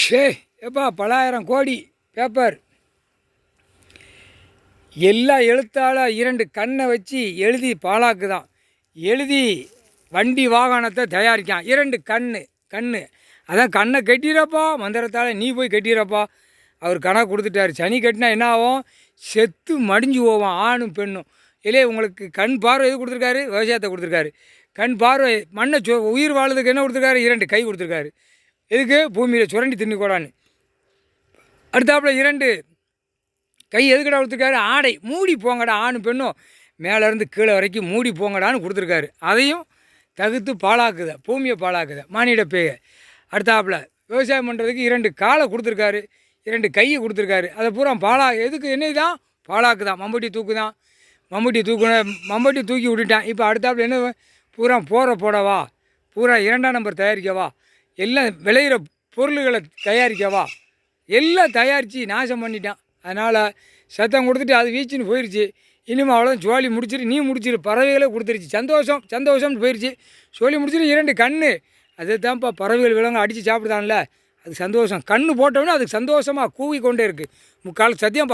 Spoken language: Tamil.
ஷே எப்பா பலாயிரம் கோடி பேப்பர் எல்லா எழுத்தால் 2 கண்ணை வச்சு எழுதி பாலாக்குதான். எழுதி வண்டி வாகனத்தை தயாரிக்கான். 2 கண்ணு அதான் கண்ணை கட்டிடுறப்பா மந்திரத்தால் நீ போய் கட்டிடுறப்பா. அவர் கணக்கு கொடுத்துட்டாரு. சனி கட்டினா என்ன ஆகும்? செத்து மடிஞ்சு போவான் ஆணும் பெண்ணும். இல்லையே உங்களுக்கு கண் பார்வை எது கொடுத்துருக்காரு? விவசாயத்தை கொடுத்துருக்காரு. கண் பார்வை மண்ணை உயிர் வாழ்றதுக்கு என்ன கொடுத்துருக்காரு? 2 கை கொடுத்துருக்காரு. எதுக்கு? பூமியில் சுரண்டி தின்னுக்கூடான்னு. அடுத்தாப்புல 2 கை எதுக்கடா கொடுத்துருக்காரு? ஆடை மூடி போங்கடா ஆணும் பெண்ணும் மேலேருந்து கீழே வரைக்கும் மூடி போங்கடான்னு கொடுத்துருக்காரு. அதையும் தகுத்து பாலாக்குத, பூமியை பாலாக்குத மானிட பேய. அடுத்தாப்புல விவசாயம் பண்ணுறதுக்கு 2 காலை கொடுத்துருக்காரு, 2 கையை கொடுத்துருக்காரு. அதை பூரா எதுக்கு என்ன தான் பாலாக்குதான். மம்பட்டி தூக்குதான். மம்பட்டி தூக்கி விட்டுட்டான். இப்போ அடுத்தாப்புல என்ன? பூரா போடவா, பூரா 2ஆம் நம்பர் தயாரிக்கவா, எல்லாம் விளையிற பொருள்களை தயாரிக்கவா, எல்லாம் தயாரித்து நாசம் பண்ணிட்டான். அதனால் சத்தம் கொடுத்துட்டு அது வீச்சுன்னு போயிடுச்சு. இனிமேல் அவ்வளோதான், ஜோலி முடிச்சிட்டு நீ முடிச்சிரு. பறவைகளே கொடுத்துருச்சு. சந்தோஷம்னு போயிடுச்சு. சொல்லி முடிச்சுட்டு 2 கண்ணு. அது தான்ப்பா பறவைகள் விலங்கு அடித்து சாப்பிடுதான்ல, அது சந்தோஷம். கண்ணு போட்டோன்னே அதுக்கு சந்தோஷமாக கூவி கொண்டே இருக்குது. முக்கால் சத்தியம்.